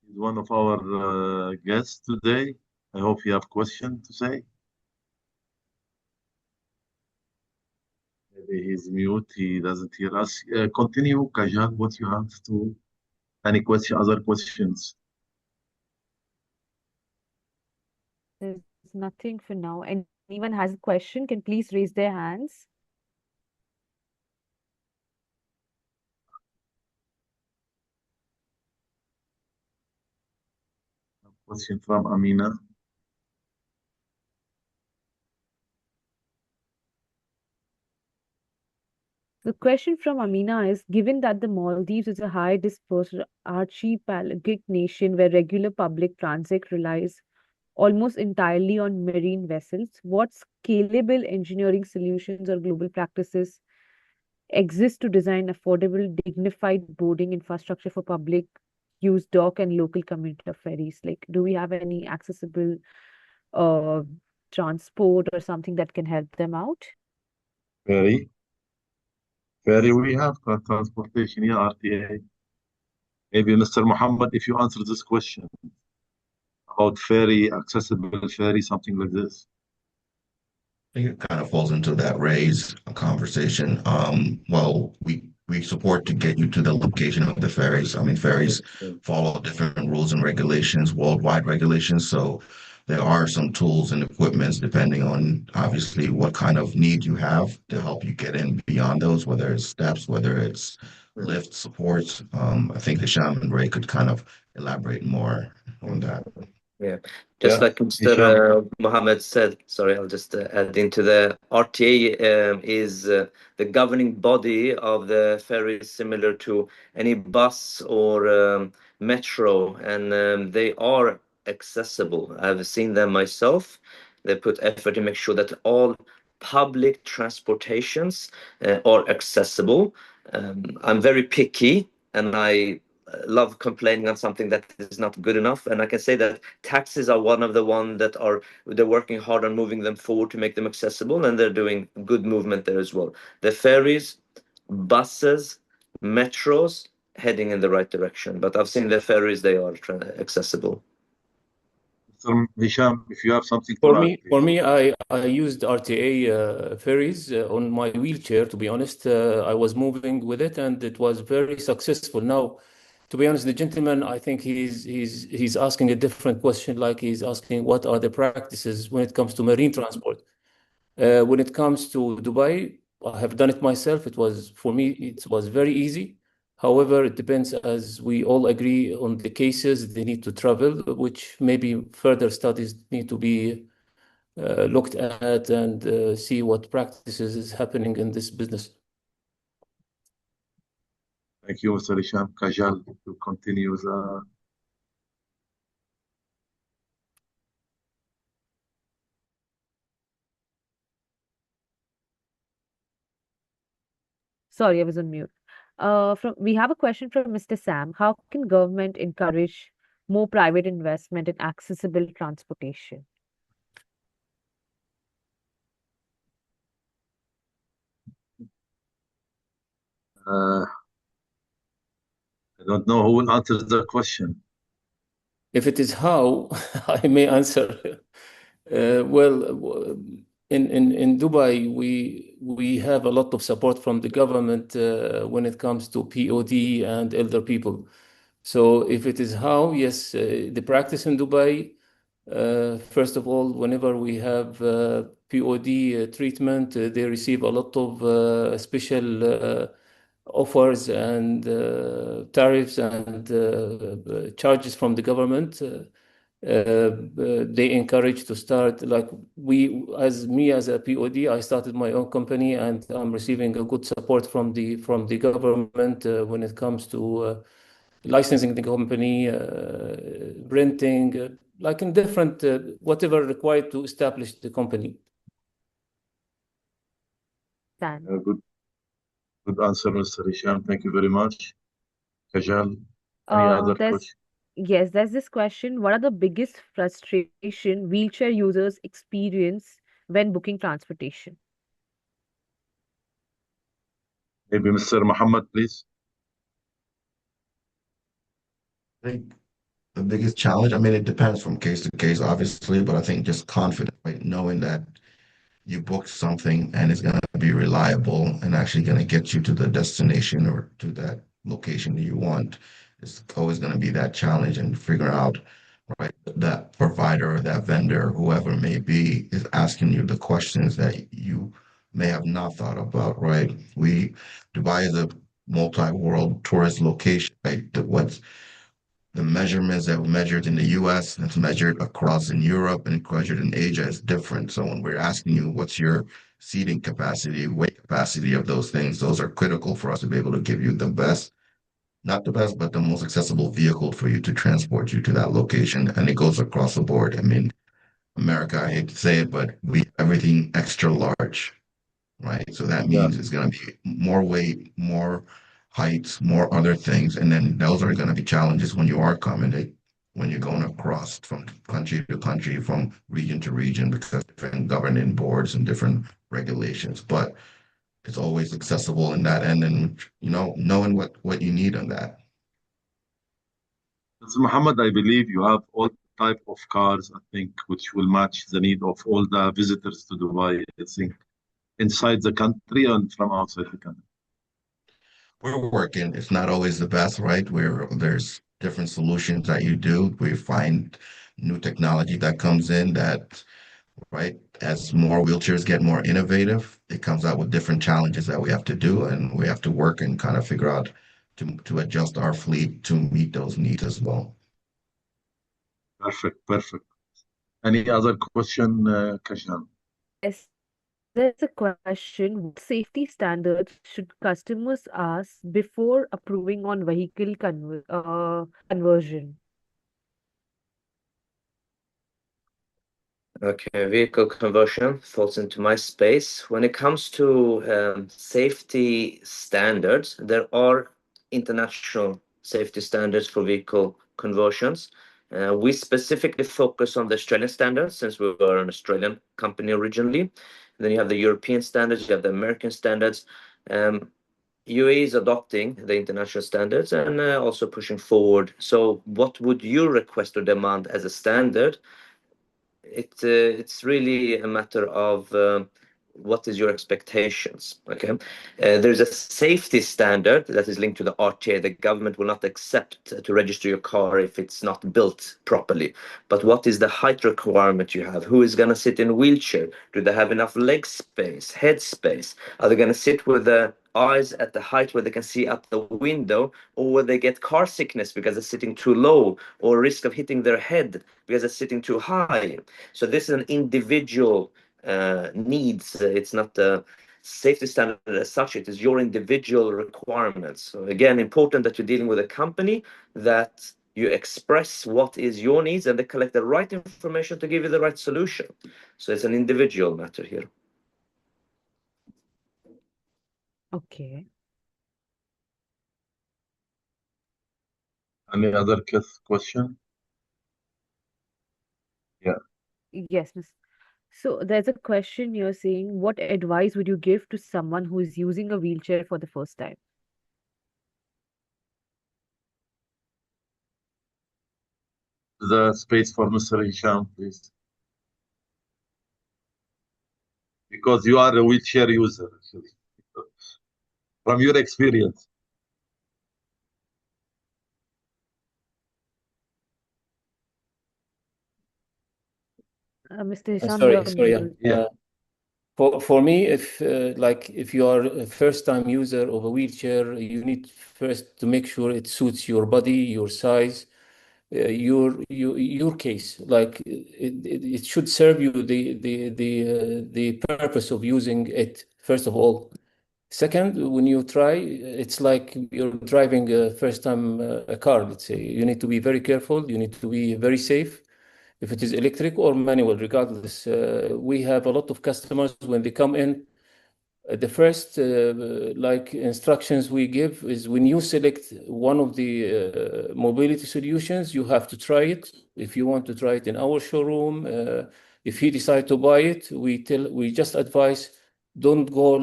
He's one of our guests today. I hope you have question to say. he's mute. He doesn't hear us. Continue, Kajal, what you have to, any question, other questions? There's nothing for now. Anyone has a question can please raise their hands. Question from Amina. The question from Amina is, given that the Maldives is a high dispersed archipelagic nation where regular public transit relies almost entirely on marine vessels, what scalable engineering solutions or global practices exist to design affordable, dignified boarding infrastructure for public use dock and local commuter ferries? Like, do we have any accessible uh, transport or something that can help them out? Ferry. Ferry, we have transportation, yeah, RTA. Maybe Mr. Muhammad, if you answer this question about ferry, accessible ferry, something like this. I think it kind of falls into that raise conversation. Well, we support to get you to the location of the ferries. I mean, ferries follow different rules and regulations, worldwide regulations. So there are some tools and equipments depending on obviously what kind of need you have to help you get in beyond those, whether it's steps, whether it's lift supports. I think Hisham and Ray could kind of elaborate more on that. Yeah, just Yeah, like Mr. Hisham. Mohammed said, sorry, I'll just add into the RTA is the governing body of the ferry, similar to any bus or metro, and they are accessible. I've seen them myself. They put effort to make sure that all public transportations are accessible. I'm very picky, and I love complaining on something that is not good enough. And I can say that taxis are one of the one that are they're working hard on moving them forward to make them accessible, and they're doing good movement there as well. The ferries, buses, metros heading in the right direction. But I've seen the ferries; they are accessible. Mr. Hisham, if you have something For to add, me, for please. me, I used RTA ferries on my wheelchair. To be honest, I was moving with it, and it was very successful. Now, to be honest, the gentleman, I think he's asking a different question. Like he's asking, what are the practices when it comes to marine transport? When it comes to Dubai, I have done it myself. It was for me, it was very easy. However, it depends, as we all agree, on the cases they need to travel, which maybe further studies need to be looked at and see what practices is happening in this business. Thank you, Mr. Hisham. Kajal, to continue the. Sorry, I was on mute. We have a question from Mr. Sam. How can government encourage more private investment in accessible transportation? I don't know who will answer the question. If it is how, I may answer. Well, in Dubai, we have a lot of support from the government when it comes to POD and elder people. So if it is how, yes, the practice in Dubai, first of all, whenever we have POD treatment, they receive a lot of special offers and tariffs and charges from the government. They encourage to start like as a POD, I started my own company and I'm receiving a good support from the government when it comes to licensing the company, renting, like in different whatever required to establish the company. Dan. Good answer, Mr. Hisham. Thank you very much. Kajal, any other question? Yes, there's this question. What are the biggest frustration wheelchair users experience when booking transportation? Maybe Mr. Muhammad, please. I think the biggest challenge, I mean, it depends from case to case, obviously, but I think just confidence, right? Knowing that you book something and it's going to be reliable and actually going to get you to the destination or to that location that you want. It's always going to be that challenge and figuring out, right, that provider or that vendor, whoever it may be, is asking you the questions that you may have not thought about, right? Dubai is a multi-world tourist location, right? What's the measurements that were measured in the US, that's measured across in Europe and measured in Asia is different. So when we're asking you what's your seating capacity, weight capacity of those things, those are critical for us to be able to give you the best, not the best, but the most accessible vehicle for you to transport you to that location. And it goes across the board. I mean, America, I hate to say it, but we everything extra large, right? So that Yeah, means it's going to be more weight, more heights, more other things. And then those are going to be challenges when you are coming, when you're going across from country to country, from region to region, because different governing boards and different regulations. But it's always accessible in that end and, knowing what you need on that. Mr. Muhammad, I believe you have all type of cars, I think, which will match the need of all the visitors to Dubai, I think, inside the country and from outside the country. We're working. It's not always the best, right? Where there's different solutions that you do. We find new technology that comes in that, right, as more wheelchairs get more innovative, it comes out with different challenges that we have to do, and we have to work and kind of figure out to adjust our fleet to meet those needs as well. Perfect, perfect. Any other question, Kashan? Yes, there's a question. What safety standards should customers ask before approving on vehicle conversion? Okay, vehicle conversion falls into my space. When it comes to safety standards, there are international safety standards for vehicle conversions. We specifically focus on the Australian standards since we were an Australian company originally. Then you have the European standards, you have the American standards. UAE is adopting the international standards and also pushing forward. So, what would you request or demand as a standard? It's really a matter of what is your expectations. Okay, there's a safety standard that is linked to the RTA. The government will not accept to register your car if it's not built properly. But what is the height requirement you have? Who is going to sit in a wheelchair? Do they have enough leg space, head space? Are they going to sit with the eyes at the height where they can see out the window, or will they get car sickness because they're sitting too low, or risk of hitting their head because they're sitting too high? So this is an individual needs. It's not a safety standard as such. It is your individual requirements. So again, important that you're dealing with a company that you express what is your needs and they collect the right information to give you the right solution. So it's an individual matter here. Okay. Any other question? Yeah. Yes, Miss. So there's a question you're saying, what advice would you give to someone who is using a wheelchair for the first time? The space for Mr. Hisham, please. Because you are a wheelchair user, actually. From your experience. Mr. Hisham, Sorry, you're on sorry. mute. Yeah. For me, if you are a first-time user of a wheelchair, you need first to make sure it suits your body, your size, your case. Like it should serve you the purpose of using it, first of all. Second, when you try, it's like you're driving a first time a car, let's say. You need to be very careful, you need to be very safe. If it is electric or manual, regardless. We have a lot of customers when they come in, the first instructions we give is when you select one of the mobility solutions, you have to try it. If you want to try it in our showroom, if you decide to buy it, we just advise don't go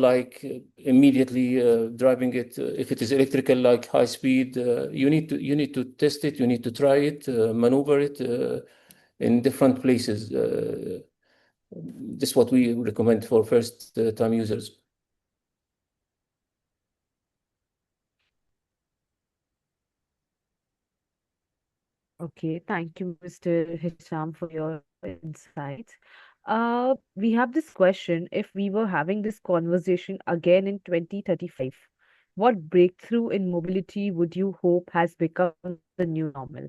immediately driving it. If it is electrical, like high speed, you need to test it. You need to try it, maneuver it in different places. This is what we recommend for first-time users. Okay, thank you, Mr. Hisham, for your insights. We have this question. If we were having this conversation again in 2035, what breakthrough in mobility would you hope has become the new normal?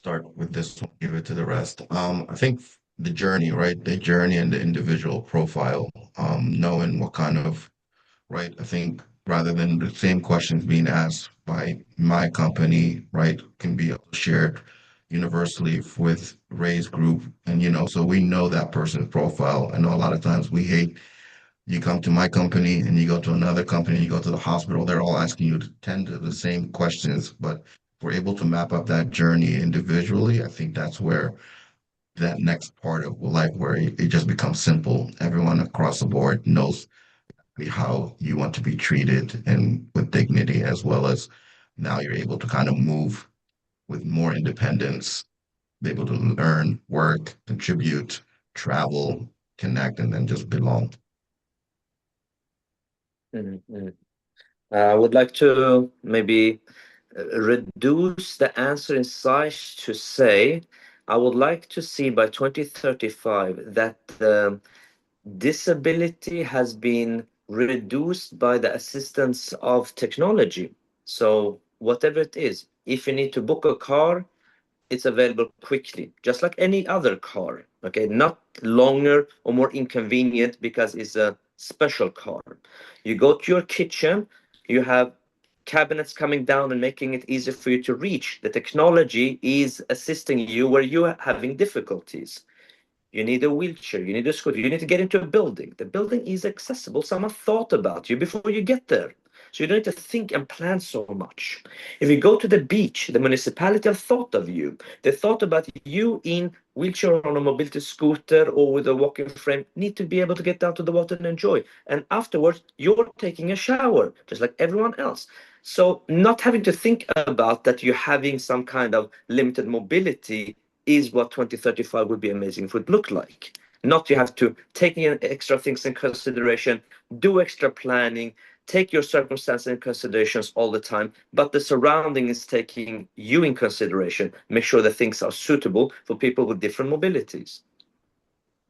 Start with this one, give it to the rest. I think the journey, right? The journey and the individual profile, knowing what kind of, right? I think rather than the same questions being asked by my company, right, can be shared universally with Ray's group. And, so we know that person's profile. I know a lot of times we hate you come to my company and you go to another company, you go to the hospital, they're all asking you to tend to the same questions, but if we're able to map up that journey individually, I think that's where that next part of life where it just becomes simple. Everyone across the board knows how you want to be treated and with dignity, as well as now you're able to kind of move with more independence, be able to learn, work, contribute, travel, connect, and then just belong. I would like to maybe reduce the answer in size to say, I would like to see by 2035 that disability has been reduced by the assistance of technology. So whatever it is, if you need to book a car, it's available quickly, just like any other car. Okay, not longer or more inconvenient because it's a special car. You go to your kitchen, you have cabinets coming down and making it easier for you to reach. The technology is assisting you where you are having difficulties. You need a wheelchair, you need a scooter, you need to get into a building. The building is accessible. Someone thought about you before you get there. So you don't need to think and plan so much. If you go to the beach, the municipality have thought of you. They thought about you in wheelchair or on a mobility scooter or with a walking frame, need to be able to get down to the water and enjoy. And afterwards, you're taking a shower, just like everyone else. So not having to think about that you're having some kind of limited mobility is what 2035 would be amazing if it would look like. Not you have to take in extra things in consideration, do extra planning, take your circumstances in considerations all the time, but the surrounding is taking you in consideration. Make sure that things are suitable for people with different mobilities.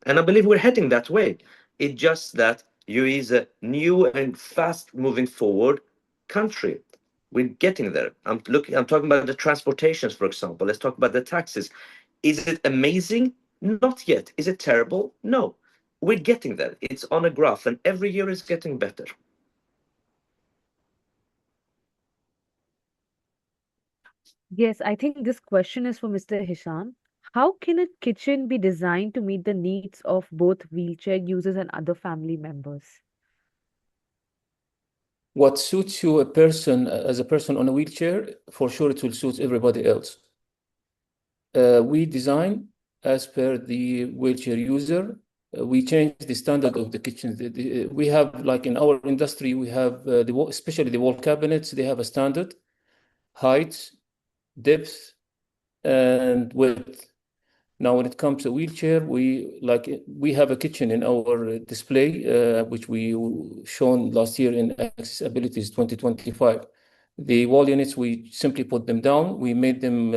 And I believe we're heading that way. It's just that UAE is a new and fast moving forward country. We're getting there. I'm talking about the transportations, for example. Let's talk about the taxis. Is it amazing? Not yet. Is it terrible? No. We're getting there. It's on a graph, and every year is getting better. Yes, I think this question is for Mr. Hisham. How can a kitchen be designed to meet the needs of both wheelchair users and other family members? What suits you as a person on a wheelchair, for sure it will suit everybody else. We design as per the wheelchair user. We change the standard of the kitchen. We have, like in our industry, we have especially the wall cabinets, they have a standard height, depth, and width. Now, when it comes to wheelchair, we have a kitchen in our display, which we shown last year in AccessAbilities 2025. The wall units, we simply put them down. We made them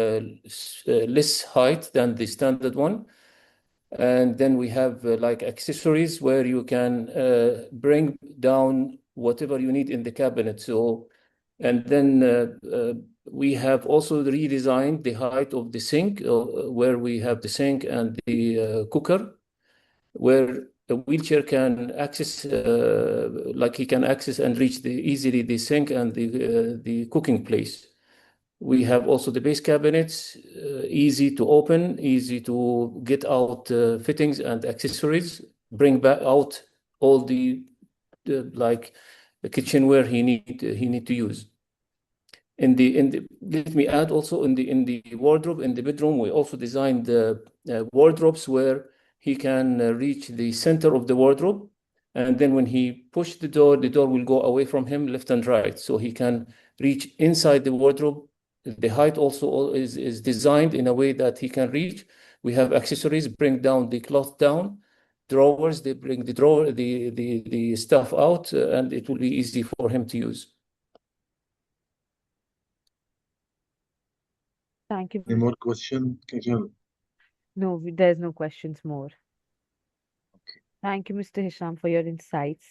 less height than the standard one. And then we have like accessories where you can bring down whatever you need in the cabinet. So, and then we have also redesigned the height of the sink, where we have the sink and the cooker, where a wheelchair can access, like he can access and reach easily the sink and the cooking place. We have also the base cabinets, easy to open, easy to get out fittings and accessories, bring back out all the like the kitchenware he need to use. Let me add also in the wardrobe in the bedroom, we also designed wardrobes where he can reach the center of the wardrobe, and then when he push the door will go away from him left and right, so he can reach inside the wardrobe The height also is designed in a way that he can reach. We have accessories, bring down the cloth down, drawers, they bring the stuff out, and it will be easy for him to use. Thank you. Any more question, Kajal? No, there's no questions more. Thank you, Mr. Hisham, for your insights.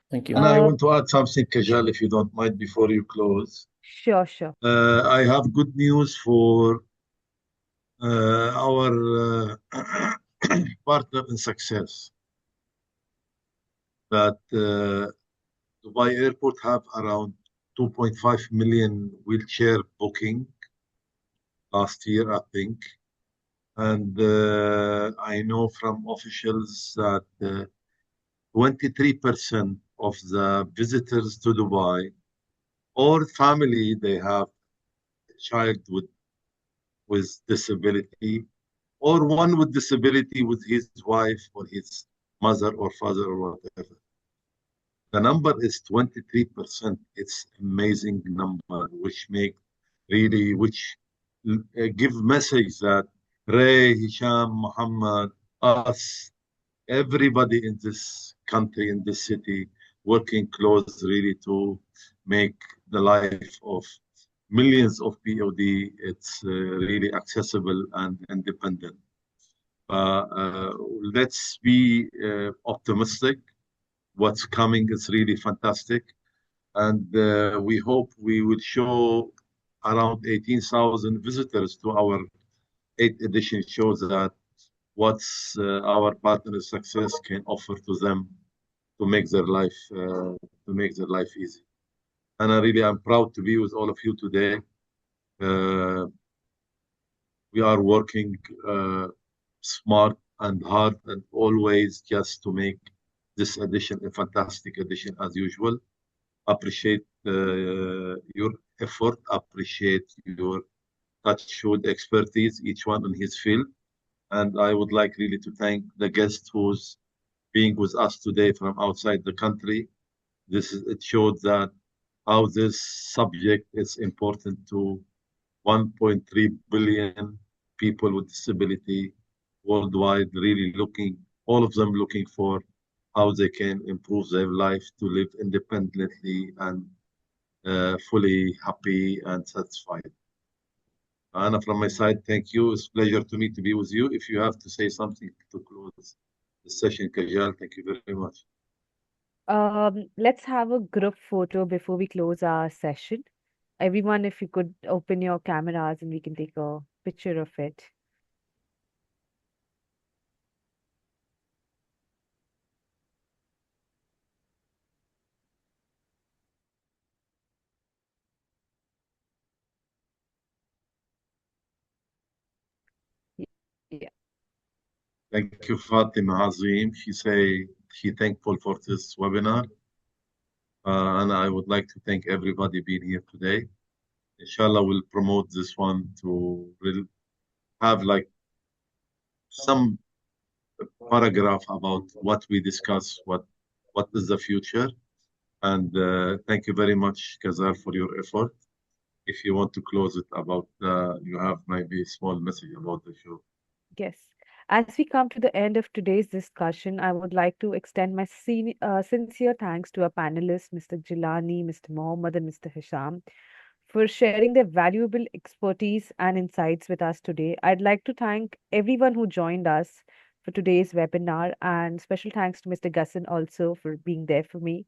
Thank you. And I want to add something, Kajal, if you don't mind, before you close. Sure, sure. I have good news for our partner in success, that Dubai Airport have around 2.5 million wheelchair booking last year, I think. And I know from officials that 23% of the visitors to Dubai or family, they have a child with disability, or one with disability with his wife or his mother or father or whatever. The number is 23%. It's amazing number, which give message that Ray, Hisham, Muhammad, us, everybody in this country, in this city, working close really to make the life of millions of POD, it's really accessible and independent. Let's be optimistic. What's coming is really fantastic. And we hope we will show around 18,000 visitors to our 8th edition, shows that what's our partner success can offer to them to make their life easy. And I'm proud to be with all of you today. We are working smart and hard and always just to make this edition a fantastic edition as usual. Appreciate your effort, appreciate your touchwood expertise, each one in his field. And I would like really to thank the guest who's being with us today from outside the country. It showed that how this subject is important to 1.3 billion people with disability worldwide, really all of them looking for how they can improve their life to live independently and fully happy and satisfied. Anna, from my side, thank you. It's a pleasure to me to be with you. If you have to say something to close the session, Kajal, thank you very much. Let's have a group photo before we close our session. Everyone, if you could open your cameras and we can take a picture of it. Yeah. Thank you, Fatima Azim. She thankful for this webinar. And I would like to thank everybody being here today. Inshallah, we'll promote this one to have like some paragraph about what we discuss, what is the future. And thank you very much, Kazar, for your effort. If you want to close it about, you have maybe a small message about the show. Yes. As we come to the end of today's discussion, I would like to extend my sincere thanks to our panelists, Mr. Gilani, Mr. Mohammed, and Mr. Hisham, for sharing their valuable expertise and insights with us today. I'd like to thank everyone who joined us for today's webinar, and special thanks to Mr. Gassan also for being there for me.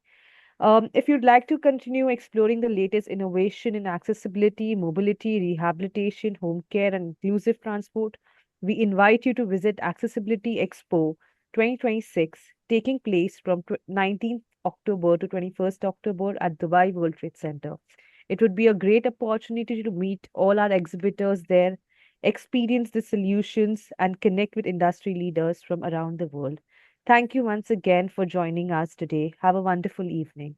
If you'd like to continue exploring the latest innovation in accessibility, mobility, rehabilitation, home care, and inclusive transport, we invite you to visit Accessibility Expo 2026, taking place from 19th October to 21st October at Dubai World Trade Center. It would be a great opportunity to meet all our exhibitors there, experience the solutions, and connect with industry leaders from around the world. Thank you once again for joining us today. Have a wonderful evening.